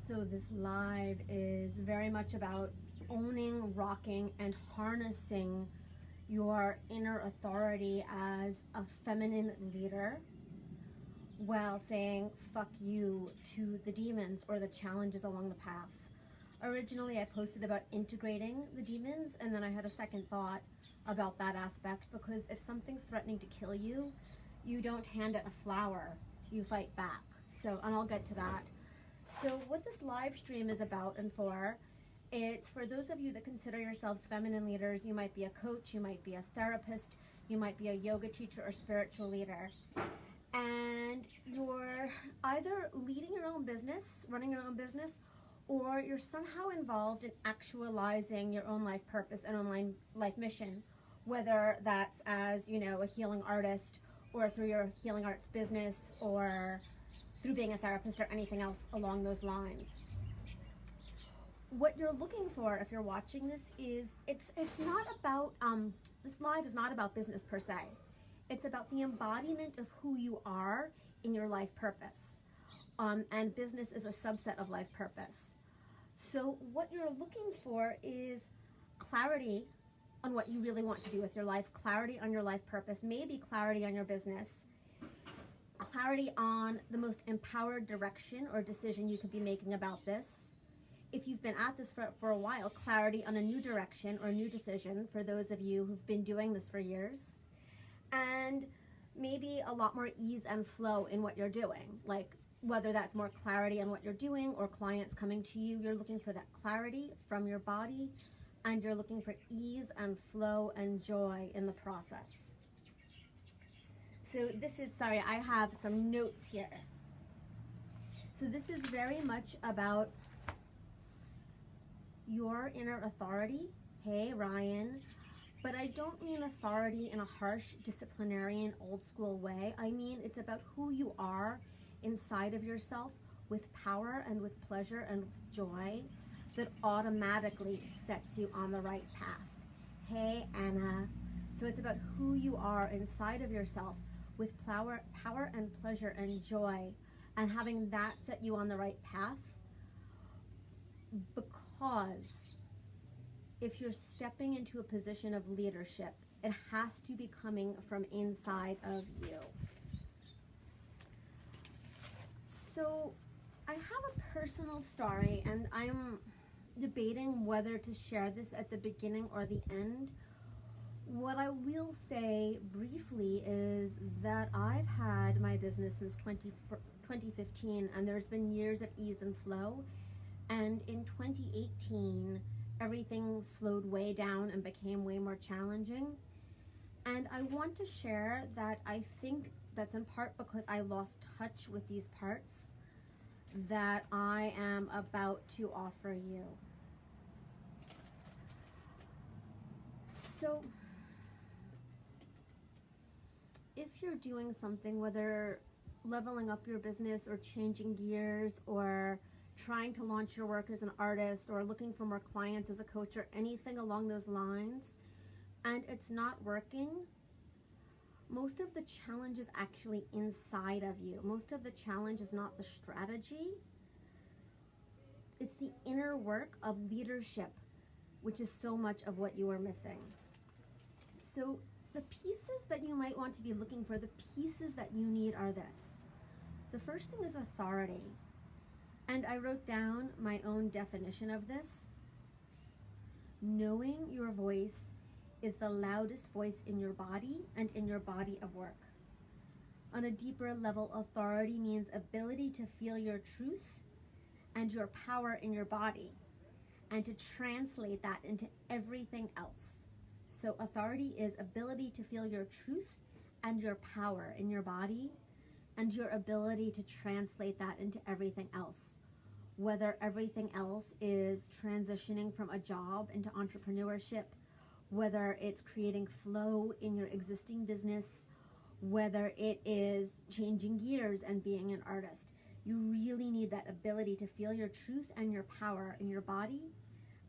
So this live is very much about owning, rocking, and harnessing your inner authority as a feminine leader while saying fuck you to the demons or the challenges along the path. Originally, I posted about integrating the demons, and then I had a second thought about that aspect, because if something's threatening to kill you, you don't hand it a flower, you fight back. So, and I'll get to that. So what this live stream is about and for, it's for those of you that consider yourselves feminine leaders. You might be a coach, you might be a therapist, you might be a yoga teacher or spiritual leader. And you're either leading your own business, running your own business, or you're somehow involved in actualizing your own life purpose and own life mission, whether that's as, you know, a healing artist, or through your healing arts business, or through being a therapist, or anything else along those lines. What you're looking for, if you're watching this, is it's not about this live is not about business per se. It's about the embodiment of who you are in your life purpose, and business is a subset of life purpose. So what you're looking for is clarity on what you really want to do with your life, clarity on your life purpose, maybe clarity on your business, clarity on the most empowered direction or decision you could be making about this. If you've been at this for a while, clarity on a new direction or a new decision for those of you who've been doing this for years. And maybe a lot more ease and flow in what you're doing. Like whether that's more clarity on what you're doing or clients coming to you, you're looking for that clarity from your body, and you're looking for ease and flow and joy in the process. So this is, sorry, I have some notes here. So this is very much about your inner authority. Hey, Ryan. But I don't mean authority in a harsh, disciplinarian, old school way. I mean, it's about who you are inside of yourself, with power and with pleasure and with joy, that automatically sets you on the right path. Hey, Anna. So it's about who you are inside of yourself, with power and pleasure and joy, and having that set you on the right path. Because if you're stepping into a position of leadership, it has to be coming from inside of you. So I have a personal story, and I'm debating whether to share this at the beginning or the end. What I will say briefly is that I've had my business since 2015, and there's been years of ease and flow. And in 2018, everything slowed way down and became way more challenging. And I want to share that I think that's in part because I lost touch with these parts that I am about to offer you. So if you're doing something, whether leveling up your business or changing gears or trying to launch your work as an artist or looking for more clients as a coach or anything along those lines, and it's not working, most of the challenge is actually inside of you. Most of the challenge is not the strategy. It's the inner work of leadership, which is so much of what you are missing. So the pieces that you might want to be looking for, the pieces that you need are this. The first thing is authority. And I wrote down my own definition of this. Knowing your voice is the loudest voice in your body and in your body of work. On a deeper level, authority means ability to feel your truth and your power in your body, and to translate that into everything else. So authority is ability to feel your truth and your power in your body, and your ability to translate that into everything else. Whether everything else is transitioning from a job into entrepreneurship, whether it's creating flow in your existing business, whether it is changing gears and being an artist. You really need that ability to feel your truth and your power in your body,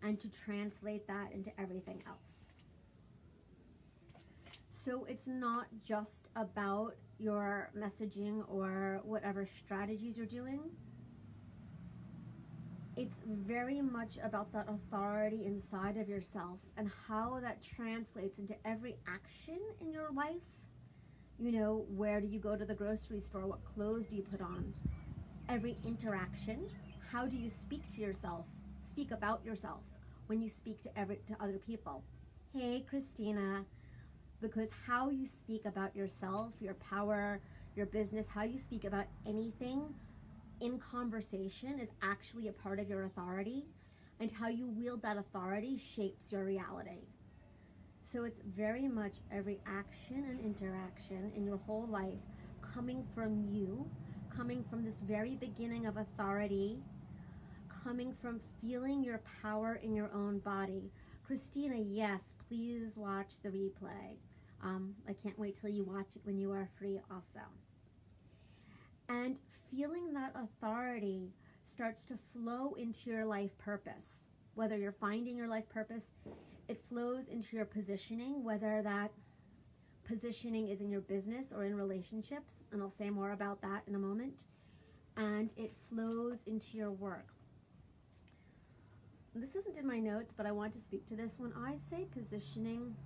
and to translate that into everything else. So it's not just about your messaging or whatever strategies you're doing. It's very much about that authority inside of yourself and how that translates into every action in your life. You know, where do you go to the grocery store? What clothes do you put on? Every interaction, how do you speak to yourself? Speak about yourself when you speak to other people. Hey, Christina, because how you speak about yourself, your power, your business, how you speak about anything in conversation is actually a part of your authority, and how you wield that authority shapes your reality. So it's very much every action and interaction in your whole life coming from you, coming from this very beginning of authority, coming from feeling your power in your own body. Christina, yes, please watch the replay. I can't wait till you watch it when you are free also. And feeling that authority starts to flow into your life purpose. Whether you're finding your life purpose, it flows into your positioning, whether that positioning is in your business or in relationships, and I'll say more about that in a moment. And it flows into your work. This isn't in my notes, but I want to speak to this. When I say positioning,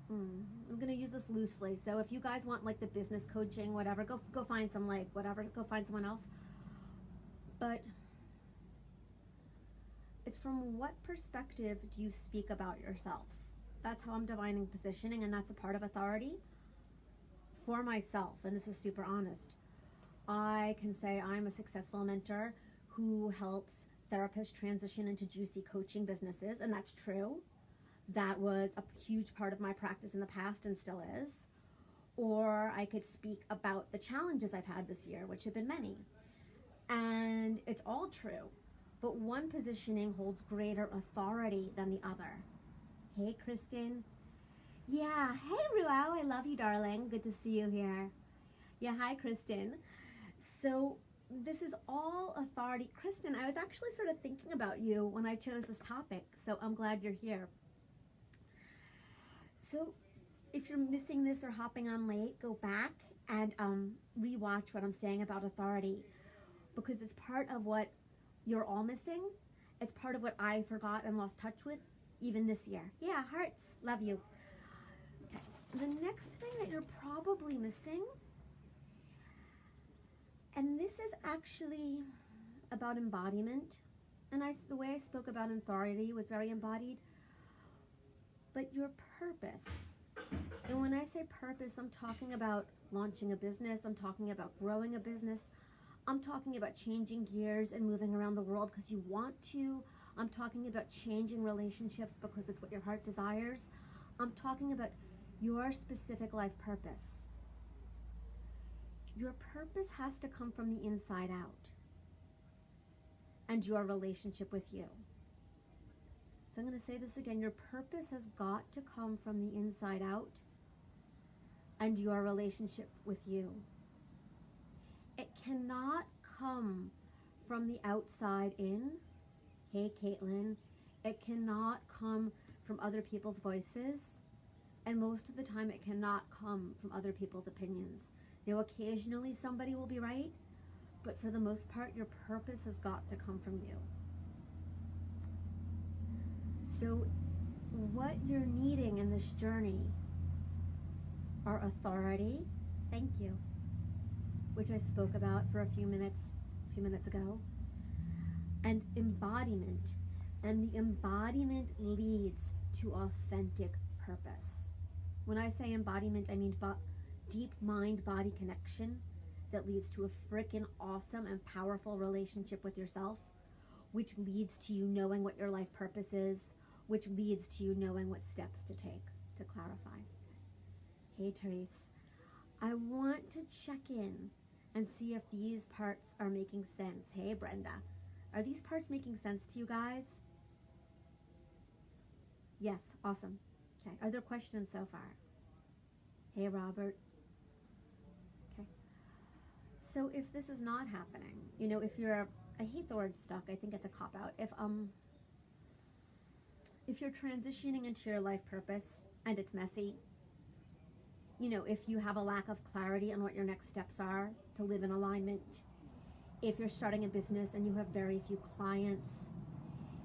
I'm going to use this loosely. So if you guys want like the business coaching, whatever, go find some like whatever, go find someone else. But it's from what perspective do you speak about yourself? That's how I'm defining positioning, and that's a part of authority for myself. And this is super honest. I can say I'm a successful mentor who helps therapists transition into juicy coaching businesses, and that's true. That was a huge part of my practice in the past and still is. Or I could speak about the challenges I've had this year, which have been many. And it's all true. But one positioning holds greater authority than the other. Hey, Kristen. Yeah, hey, Ruau. I love you, darling. Good to see you here. Yeah, hi, Kristen. So this is all authority. Kristen, I was actually sort of thinking about you when I chose this topic, so I'm glad you're here. So if you're missing this or hopping on late, go back and rewatch what I'm saying about authority, because it's part of what you're all missing. It's part of what I forgot and lost touch with even this year. Yeah, hearts, love you. Okay. The next thing that you're probably missing, and this is actually about embodiment, and the way I spoke about authority was very embodied, but your purpose. And when I say purpose, I'm talking about launching a business, I'm talking about growing a business, I'm talking about changing gears and moving around the world because you want to. I'm talking about changing relationships because it's what your heart desires. I'm talking about your specific life purpose. Your purpose has to come from the inside out, and your relationship with you. So I'm going to say this again. Your purpose has got to come from the inside out, and your relationship with you. It cannot come from the outside in. Hey, Caitlin. It cannot come from other people's voices, and most of the time it cannot come from other people's opinions. Now, occasionally somebody will be right, but for the most part, your purpose has got to come from you. So what you're needing in this journey are authority, thank you, which I spoke about for a few minutes ago, and embodiment. And the embodiment leads to authentic purpose. When I say embodiment, I mean deep mind-body connection that leads to a freaking awesome and powerful relationship with yourself, which leads to you knowing what your life purpose is, which leads to you knowing what steps to take to clarify. Hey, Therese. I want to check in and see if these parts are making sense. Hey, Brenda. Are these parts making sense to you guys? Yes, awesome. Okay, are there questions so far? Hey, Robert. Okay. So if this is not happening, if you're, I hate the word stuck, I think it's a cop-out. If you're transitioning into your life purpose and it's messy, if you have a lack of clarity on what your next steps are to live in alignment, if you're starting a business and you have very few clients,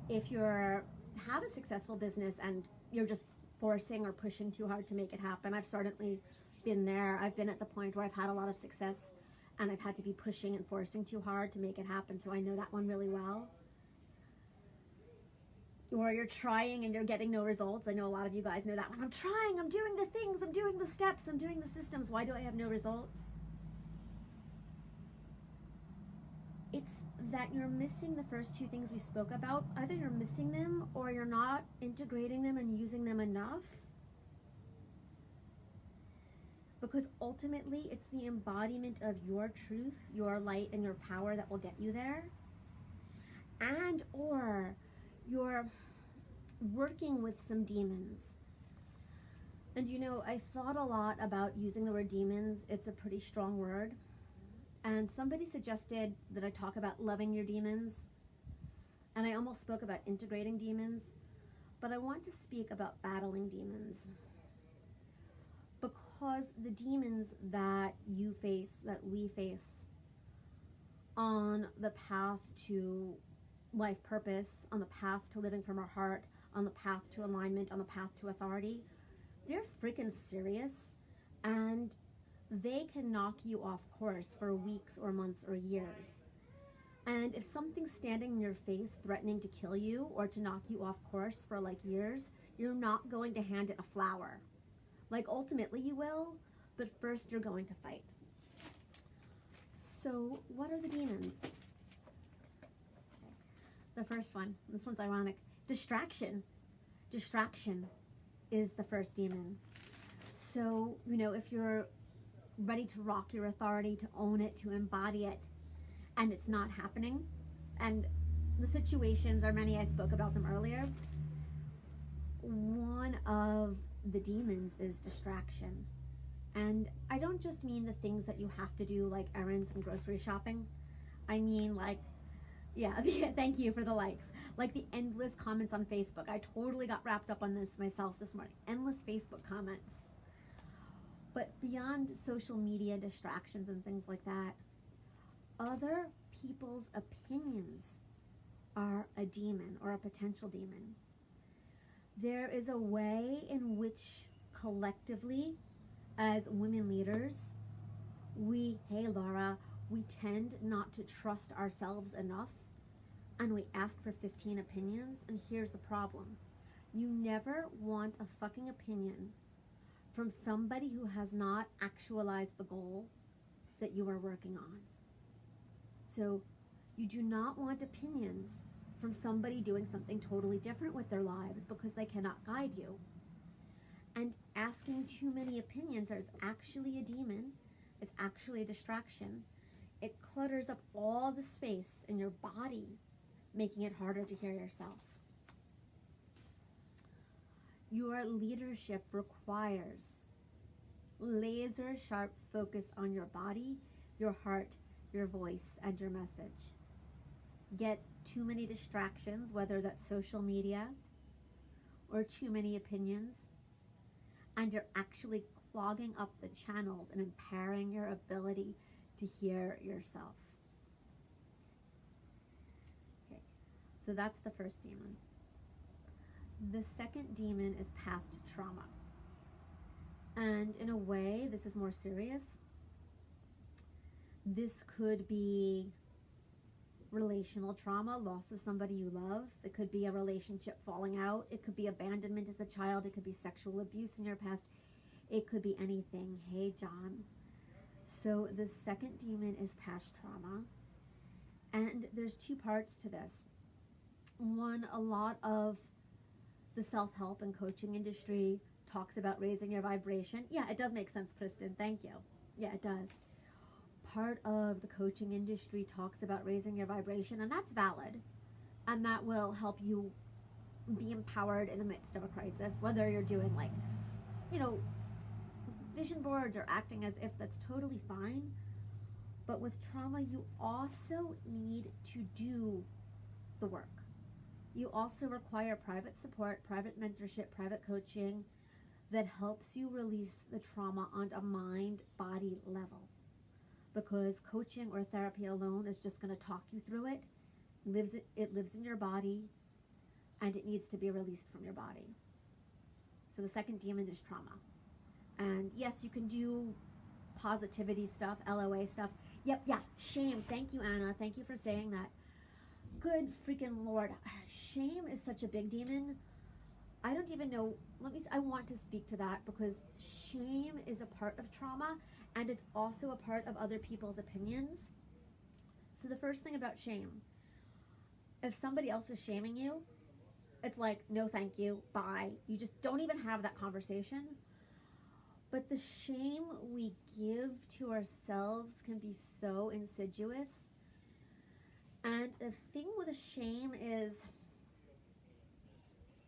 if you're have a successful business and you're just forcing or pushing too hard to make it happen. I've certainly been there. I've been at the point where I've had a lot of success and I've had to be pushing and forcing too hard to make it happen, so I know that one really well. Or you're trying and you're getting no results. I know a lot of you guys know that one. I'm trying, I'm doing the things, I'm doing the steps, I'm doing the systems. Why do I have no results? It's that you're missing the first two things we spoke about. Either you're missing them or you're not integrating them and using them enough. Because ultimately, it's the embodiment of your truth, your light, and your power that will get you there. And or you're working with some demons. And you know, I thought a lot about using the word demons. It's a pretty strong word. And somebody suggested that I talk about loving your demons. And I almost spoke about integrating demons. But I want to speak about battling demons. Because the demons that you face, that we face on the path to life purpose, on the path to living from our heart, on the path to alignment, on the path to authority, they're freaking serious, and they can knock you off course for weeks or months or years. And if something's standing in your face threatening to kill you or to knock you off course for like years, you're not going to hand it a flower. Like ultimately you will, but first you're going to fight. So what are the demons? The first one, this one's ironic. Distraction. Distraction is the first demon. So, you know, if you're ready to rock your authority, to own it, to embody it, and it's not happening, and the situations are many, I spoke about them earlier, one of the demons is distraction. And I don't just mean the things that you have to do, like errands and grocery shopping. I mean like, thank you for the likes. Like the endless comments on Facebook. I totally got wrapped up on this myself this morning. Endless Facebook comments. But beyond social media distractions and things like that, other people's opinions are a demon or a potential demon. There is a way in which collectively, as women leaders, hey Laura, we tend not to trust ourselves enough, and we ask for 15 opinions, and here's the problem. You never want a fucking opinion from somebody who has not actualized the goal that you are working on. So you do not want opinions from somebody doing something totally different with their lives because they cannot guide you. And asking too many opinions is actually a demon. It's actually a distraction. It clutters up all the space in your body, making it harder to hear yourself. Your leadership requires laser sharp focus on your body, your heart, your voice, and your message. Get too many distractions, whether that's social media or too many opinions, and you're actually clogging up the channels and impairing your ability to hear yourself. Okay, so that's the first demon. The second demon is past trauma. And in a way, this is more serious. This could be relational trauma, loss of somebody you love. It could be a relationship falling out. It could be abandonment as a child. It could be sexual abuse in your past. It could be anything. Hey, John. So the second demon is past trauma. And there's two parts to this. One, a lot of the self-help and coaching industry talks about raising your vibration. Yeah, it does make sense, Kristen. Thank you. Yeah, it does. Part of the coaching industry talks about raising your vibration, and that's valid. And that will help you be empowered in the midst of a crisis, whether you're doing like, vision boards or acting as if, that's totally fine. But with trauma, you also need to do the work. You also require private support, private mentorship, private coaching that helps you release the trauma on a mind-body level. because coaching or therapy alone is just going to talk you through it. It lives in your body, and it needs to be released from your body. So the second demon is trauma. And yes, you can do positivity stuff, LOA stuff. Yep, yeah, shame. Thank you, Anna. Thank you for saying that. Good freaking Lord. Shame is such a big demon. I don't even know. I want to speak to that because shame is a part of trauma, and it's also a part of other people's opinions. So the first thing about shame, if somebody else is shaming you, it's like, no thank you, bye. You just don't even have that conversation. But the shame we give to ourselves can be so insidious. And the thing with shame is,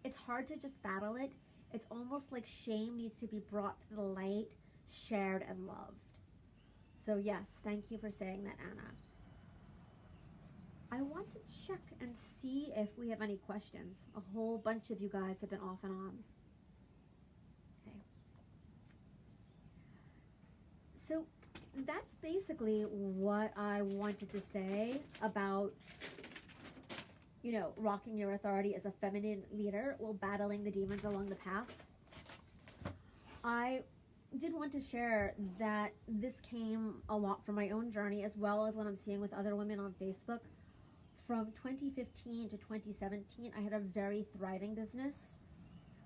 it's hard to just battle it. It's almost like shame needs to be brought to the light, shared, and loved. So yes, thank you for saying that, Anna. I want to check and see if we have any questions. A whole bunch of you guys have been off and on. Okay. So that's basically what I wanted to say about, rocking your authority as a feminine leader while battling the demons along the path. I did want to share that this came a lot from my own journey, as well as what I'm seeing with other women on Facebook. From 2015 to 2017, I had a very thriving business.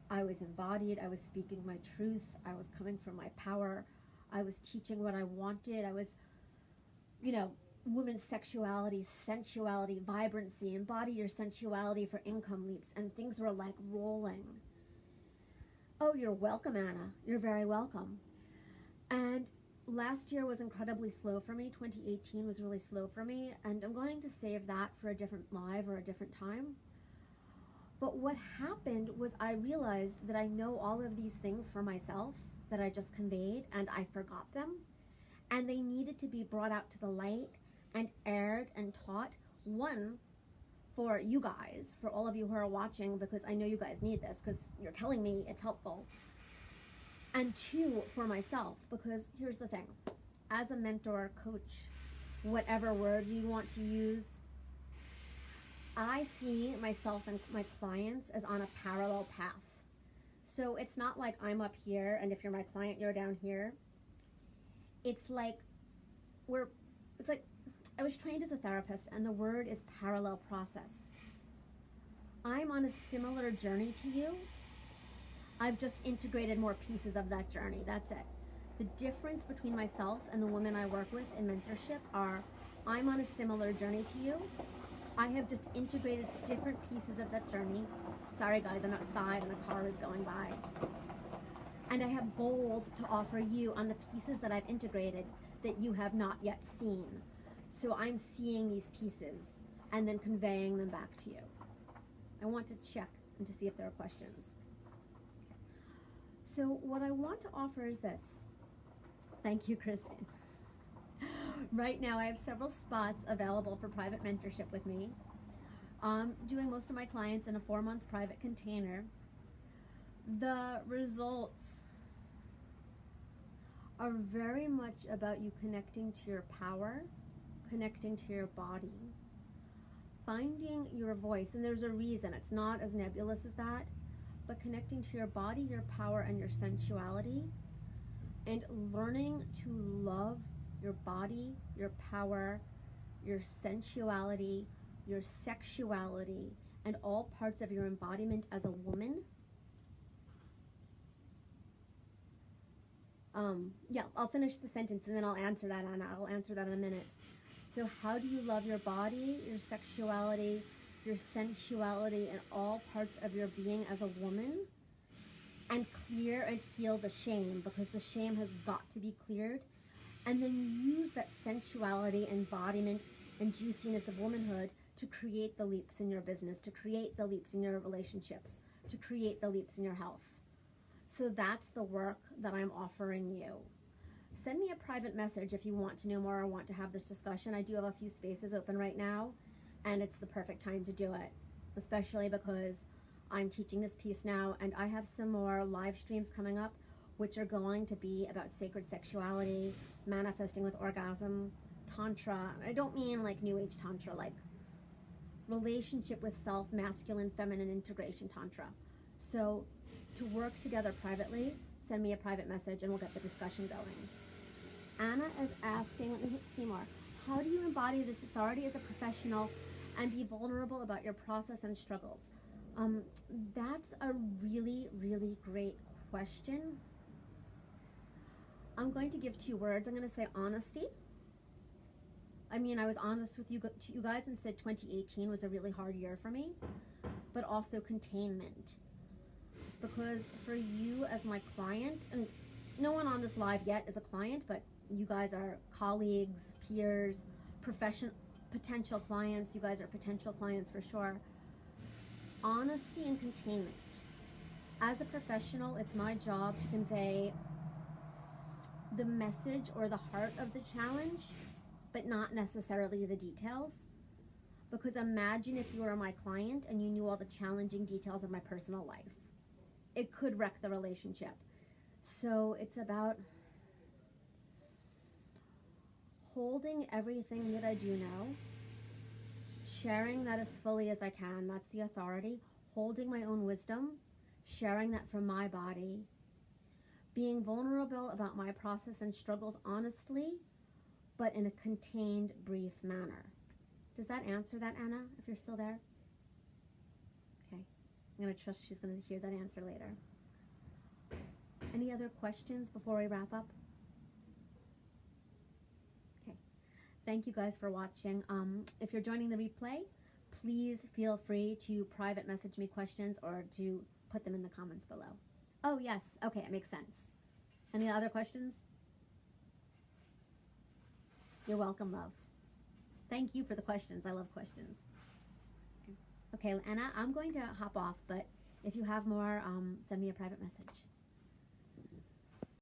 I was embodied, I was speaking my truth, I was coming from my power, I was teaching what I wanted, I was, women's sexuality, sensuality, vibrancy, embody your sensuality for income leaps, and things were like rolling. Oh, you're welcome, Anna. You're very welcome. And last year was incredibly slow for me. 2018 was really slow for me, and I'm going to save that for a different live or a different time. But what happened was I realized that I know all of these things for myself that I just conveyed, and I forgot them, and they needed to be brought out to the light and aired and taught. One, for you guys, for all of you who are watching, because I know you guys need this because you're telling me it's helpful. And two, for myself, because here's the thing. As a mentor, coach, whatever word you want to use, I see myself and my clients as on a parallel path. So it's not like I'm up here, and if you're my client, you're down here. It's like I was trained as a therapist, and the word is parallel process. I'm on a similar journey to you. I've just integrated more pieces of that journey. That's it. The difference between myself and the women I work with in mentorship are, I'm on a similar journey to you. I have just integrated different pieces of that journey. Sorry guys, I'm outside and a car is going by. And I have gold to offer you on the pieces that I've integrated that you have not yet seen. So I'm seeing these pieces and then conveying them back to you. I want to check and to see if there are questions. So what I want to offer is this. Thank you, Kristen. Right now I have several spots available for private mentorship with me. I'm doing most of my clients in a 4-month private container. The results are very much about you connecting to your power, connecting to your body, finding your voice. And there's a reason. It's not as nebulous as that. But connecting to your body, your power, and your sensuality, and learning to love your body, your power, your sensuality, your sexuality, and all parts of your embodiment as a woman. Yeah, I'll finish the sentence and then I'll answer that, Anna. I'll answer that in a minute. So how do you love your body, your sexuality, your sensuality, and all parts of your being as a woman, and clear and heal the shame, because the shame has got to be cleared, and then use that sensuality, embodiment, and juiciness of womanhood to create the leaps in your business, to create the leaps in your relationships, to create the leaps in your health. So that's the work that I'm offering you. Send me a private message if you want to know more or want to have this discussion. I do have a few spaces open right now, and it's the perfect time to do it, especially because I'm teaching this piece now, and I have some more live streams coming up which are going to be about sacred sexuality, manifesting with orgasm, tantra. I don't mean like new age tantra, like relationship with self, masculine, feminine integration tantra. So to work together privately, send me a private message and we'll get the discussion going. Anna is asking, let me hit Seymour, how do you embody this authority as a professional and be vulnerable about your process and struggles? That's a really, really great question. I'm going to give 2 words. I'm going to say honesty. I mean, I was honest with you guys and said 2018 was a really hard year for me, but also containment. Because for you as my client, and no one on this live yet is a client, but you guys are colleagues, peers, potential clients. You guys are potential clients for sure. Honesty and containment. As a professional, it's my job to convey the message or the heart of the challenge, but not necessarily the details. Because imagine if you were my client and you knew all the challenging details of my personal life. It could wreck the relationship. So it's about holding everything that I do know, sharing that as fully as I can. That's the authority. Holding my own wisdom, sharing that from my body, being vulnerable about my process and struggles honestly, but in a contained, brief manner. Does that answer that, Anna, if you're still there? Okay. I'm going to trust she's going to hear that answer later. Any other questions before we wrap up? Okay. Thank you guys for watching. If you're joining the replay, please feel free to private message me questions or to put them in the comments below. Oh, yes. Okay, it makes sense. Any other questions? You're welcome, love. Thank you for the questions. I love questions. Okay, Anna, I'm going to hop off, but if you have more, send me a private message.